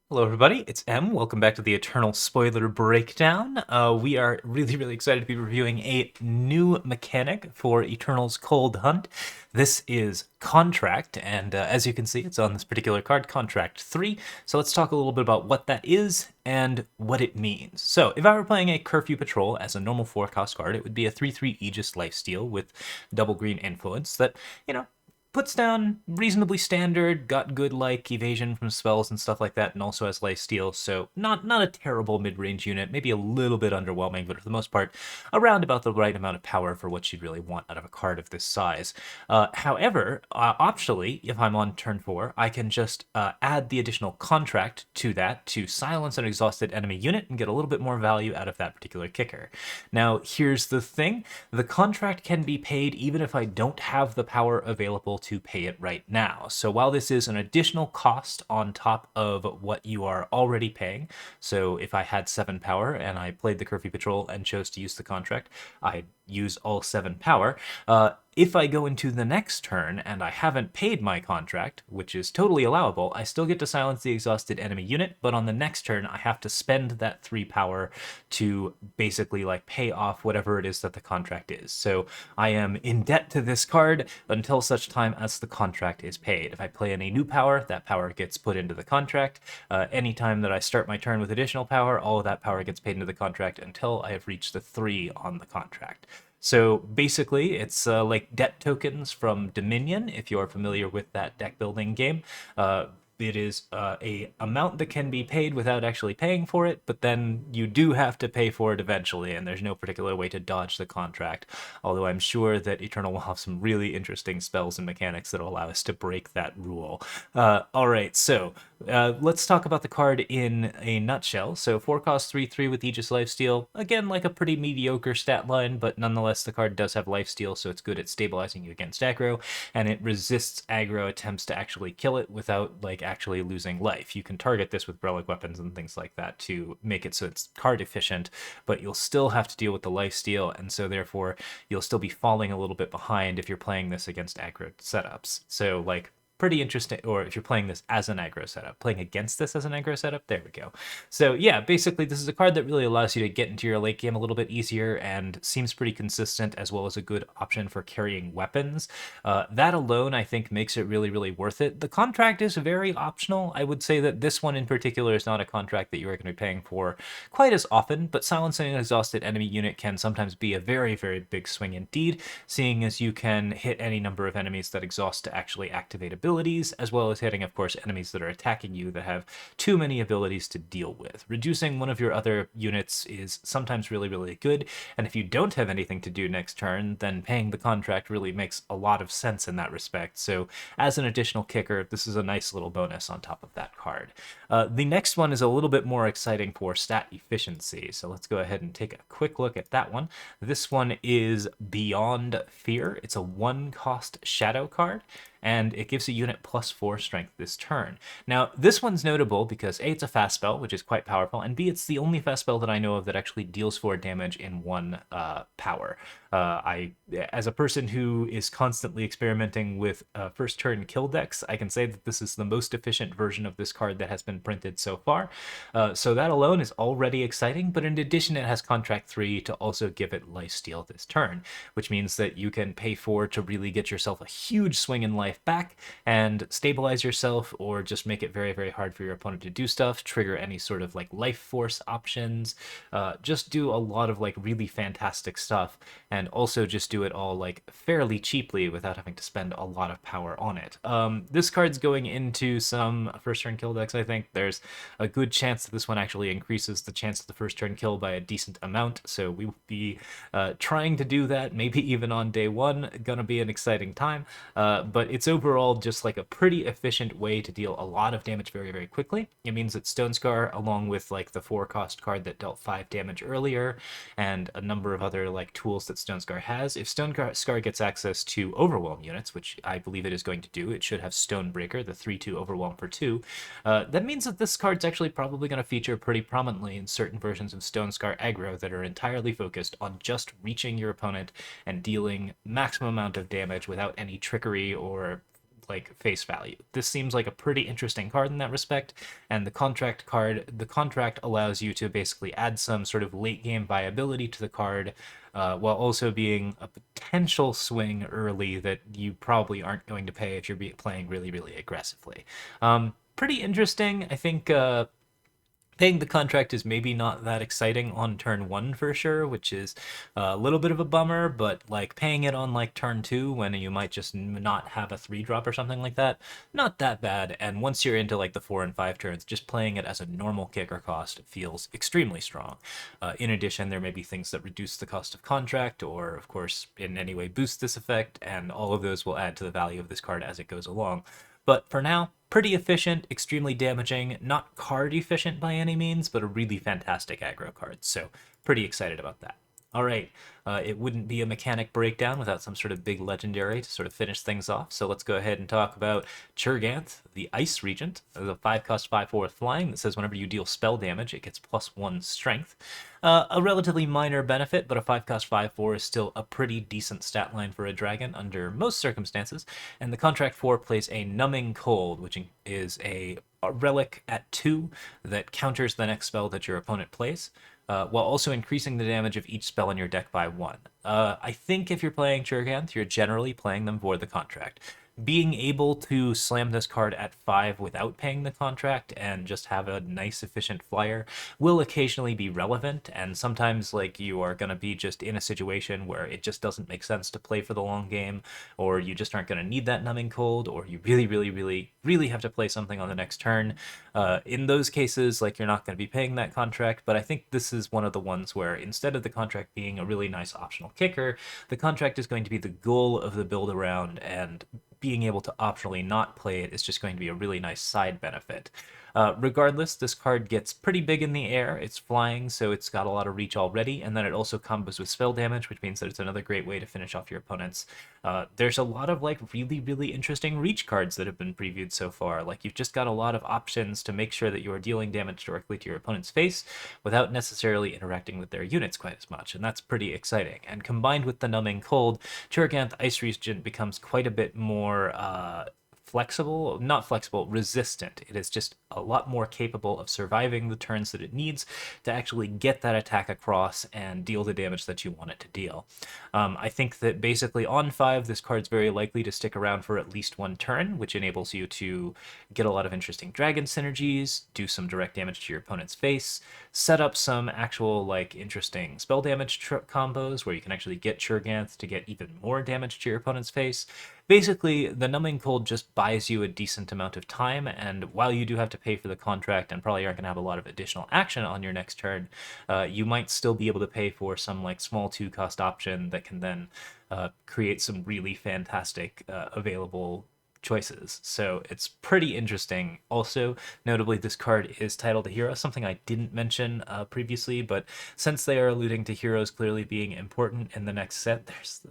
Hello, everybody. It's M. Welcome back to the Eternal Spoiler Breakdown. We are really excited to be reviewing a new mechanic for Eternal's Cold Hunt. This is Contract, and as you can see, it's on this particular card, Contract 3. So let's talk a little bit about what that is and what it means. So if I were playing a Curfew Patrol as a normal 4-cost card, it would be a 3/3 Aegis lifesteal with double green influence that, puts down reasonably standard, got good like evasion from spells and stuff like that, and also has lifesteal, so not a terrible mid-range unit, maybe a little bit underwhelming, but for the most part, around about the right amount of power for what you'd really want out of a card of this size. However, optionally, if I'm on turn 4, I can just add the additional contract to that to silence an exhausted enemy unit and get a little bit more value out of that particular kicker. Now, here's the thing. The contract can be paid even if I don't have the power available to pay it right now. So while this is an additional cost on top of what you are already paying, so if I had 7 power and I played the Curfew Patrol and chose to use the contract, I'd use all 7 power. If I go into the next turn and I haven't paid my contract, which is totally allowable, I still get to silence the exhausted enemy unit, but on the next turn I have to spend that 3 power to basically like pay off whatever it is that the contract is. So I am in debt to this card until such time as the contract is paid. If I play any new power, that power gets put into the contract. Anytime that I start my turn with additional power, all of that power gets paid into the contract until I have reached the 3 on the contract. So basically, it's like debt tokens from Dominion, if you're familiar with that deck building game. It is a amount that can be paid without actually paying for it, but then you do have to pay for it eventually, and there's no particular way to dodge the contract. Although I'm sure that Eternal will have some really interesting spells and mechanics that will allow us to break that rule. All right, so let's talk about the card in a nutshell. So 4 cost 3/3 with Aegis Lifesteal. Again, like a pretty mediocre stat line, but nonetheless the card does have Lifesteal, so it's good at stabilizing you against aggro, and it resists aggro attempts to actually kill it without like actually losing life. You can target this with relic weapons and things like that to make it so it's card efficient, but you'll still have to deal with the lifesteal, and so therefore you'll still be falling a little bit behind if you're playing this against aggro setups. So like pretty interesting, or if you're playing this as an aggro setup, playing against this as an aggro setup, there we go. So yeah, basically this is a card that really allows you to get into your late game a little bit easier and seems pretty consistent, as well as a good option for carrying weapons. That alone, I think, makes it really worth it. The contract is very optional. I would say that this one in particular is not a contract that you are going to be paying for quite as often, but silencing an exhausted enemy unit can sometimes be a very big swing indeed, seeing as you can hit any number of enemies that exhaust to actually activate abilities, as well as hitting, of course, enemies that are attacking you that have too many abilities to deal with. Reducing one of your other units is sometimes really good, and if you don't have anything to do next turn, then paying the contract really makes a lot of sense in that respect. So as an additional kicker, this is a nice little bonus on top of that card. The next one is a little bit more exciting for stat efficiency, so let's go ahead and take a quick look at that one. This one is Beyond Fear. It's a 1-cost shadow card, and it gives a unit +4 strength this turn. Now, this one's notable because A, it's a fast spell, which is quite powerful, and B, it's the only fast spell that I know of that actually deals 4 damage in 1 power. As a person who is constantly experimenting with first turn kill decks, I can say that this is the most efficient version of this card that has been printed so far. So that alone is already exciting, but in addition, it has Contract 3 to also give it lifesteal this turn, which means that you can pay 4 to really get yourself a huge swing in life back and stabilize yourself, or just make it very hard for your opponent to do stuff, trigger any sort of like life force options, just do a lot of like really fantastic stuff, and also just do it all like fairly cheaply without having to spend a lot of power on it. This card's going into some first turn kill decks. I think there's a good chance that this one actually increases the chance of the first turn kill by a decent amount, so we will be trying to do that, maybe even on day 1. Gonna be an exciting time, but it's overall just like a pretty efficient way to deal a lot of damage very quickly. It means that Stone Scar, along with like the 4-cost card that dealt 5 damage earlier, and a number of other like tools that Stone Scar has, if Stone Scar gets access to Overwhelm units, which I believe it is going to do, it should have Stonebreaker, the 3/2 Overwhelm for 2. That means that this card's actually probably going to feature pretty prominently in certain versions of Stone Scar aggro that are entirely focused on just reaching your opponent and dealing maximum amount of damage without any trickery or like face value. This seems like a pretty interesting card in that respect, and the contract allows you to basically add some sort of late game viability to the card, while also being a potential swing early that you probably aren't going to pay if you're playing really, really aggressively. Pretty interesting. I think paying the contract is maybe not that exciting on turn one for sure, which is a little bit of a bummer, but like paying it on like turn two when you might just not have a three drop or something like that, not that bad. And once you're into like the 4 and 5 turns, just playing it as a normal kicker cost feels extremely strong. In addition, there may be things that reduce the cost of contract or, of course, in any way boost this effect, and all of those will add to the value of this card as it goes along. But for now, pretty efficient, extremely damaging, not card efficient by any means, but a really fantastic aggro card. So pretty excited about that. All right, it wouldn't be a mechanic breakdown without some sort of big legendary to sort of finish things off. So let's go ahead and talk about Churganth, the Ice Regent, the 5-cost 5/4 flying that says whenever you deal spell damage, it gets +1 strength. A relatively minor benefit, but a 5-cost 5/4 is still a pretty decent stat line for a dragon under most circumstances. And the Contract 4 plays a Numbing Cold, which is a relic at 2 that counters the next spell that your opponent plays, while also increasing the damage of each spell in your deck by 1. I think if you're playing Churganth, you're generally playing them for the contract. Being able to slam this card at 5 without paying the contract and just have a nice efficient flyer will occasionally be relevant, and sometimes like you are going to be just in a situation where it just doesn't make sense to play for the long game, or you just aren't going to need that numbing cold, or you really really really really have to play something on the next turn. In those cases, like, you're not going to be paying that contract, but I think this is one of the ones where instead of the contract being a really nice optional kicker, the contract is going to be the goal of the build around, and being able to optionally not play it is just going to be a really nice side benefit. Regardless, this card gets pretty big in the air. It's flying, so it's got a lot of reach already, and then it also combos with spell damage, which means that it's another great way to finish off your opponents. There's a lot of like really, really interesting reach cards that have been previewed so far. Like, you've just got a lot of options to make sure that you are dealing damage directly to your opponent's face without necessarily interacting with their units quite as much, and that's pretty exciting. And combined with the Numbing Cold, Churganth Ice Regent becomes quite a bit more flexible, not flexible, resistant. It is just a lot more capable of surviving the turns that it needs to actually get that attack across and deal the damage that you want it to deal. I think that basically on 5, this card's very likely to stick around for at least one turn, which enables you to get a lot of interesting dragon synergies, do some direct damage to your opponent's face, set up some actual like interesting spell damage combos where you can actually get Churganth to get even more damage to your opponent's face. Basically, the Numbing Cold just buys you a decent amount of time, and while you do have to pay for the contract and probably aren't going to have a lot of additional action on your next turn, you might still be able to pay for some like small 2-cost option that can then create some really fantastic available choices. So it's pretty interesting. Also, notably, this card is titled a hero, something I didn't mention previously, but since they are alluding to heroes clearly being important in the next set,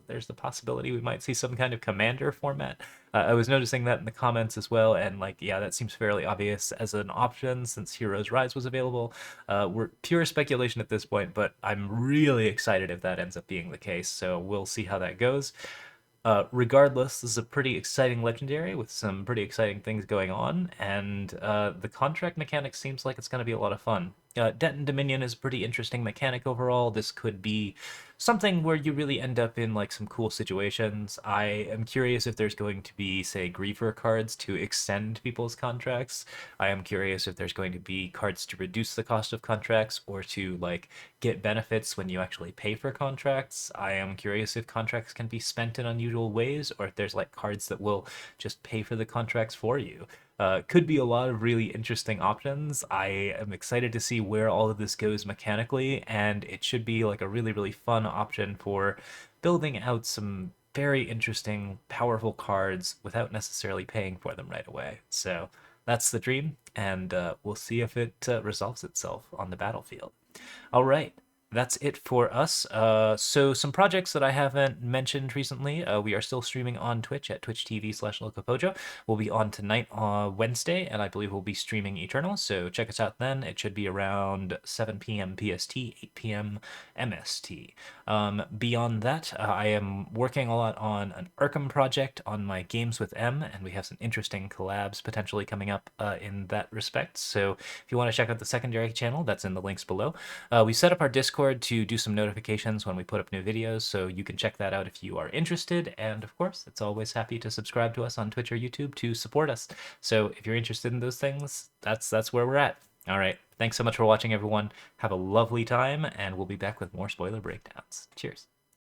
there's the possibility we might see some kind of commander format. I was noticing that in the comments as well, and like, yeah, that seems fairly obvious as an option since Heroes Rise was available. We're pure speculation at this point, but I'm really excited if that ends up being the case, so we'll see how that goes. Regardless, this is a pretty exciting legendary with some pretty exciting things going on, and the contract mechanic seems like it's going to be a lot of fun. Debt and Dominion is a pretty interesting mechanic overall. This could be something where you really end up in like some cool situations. I am curious if there's going to be, say, griefer cards to extend people's contracts. I am curious if there's going to be cards to reduce the cost of contracts or to like get benefits when you actually pay for contracts. I am curious if contracts can be spent in unusual ways, or if there's like cards that will just pay for the contracts for you. Could be a lot of really interesting options. I am excited to see where all of this goes mechanically, and it should be like a really, really fun option for building out some very interesting, powerful cards without necessarily paying for them right away. So that's the dream, and we'll see if it resolves itself on the battlefield. All right. that's it for us. So some projects that I haven't mentioned recently, we are still streaming on Twitch at twitch.tv/locopojo. We'll be on tonight on Wednesday, and I believe we'll be streaming Eternal, so check us out then. It should be around 7 p.m. PST, 8 p.m. MST. Beyond that, I am working a lot on an Arkham project on my Games with M, and we have some interesting collabs potentially coming up in that respect. So if you want to check out the secondary channel, that's in the links below. We set up our Discord to do some notifications when we put up new videos, so you can check that out if you are interested. And of course, it's always happy to subscribe to us on Twitch or YouTube to support us. So if you're interested in those things, that's where we're at. All right. Thanks so much for watching, everyone. Have a lovely time, and we'll be back with more spoiler breakdowns. Cheers.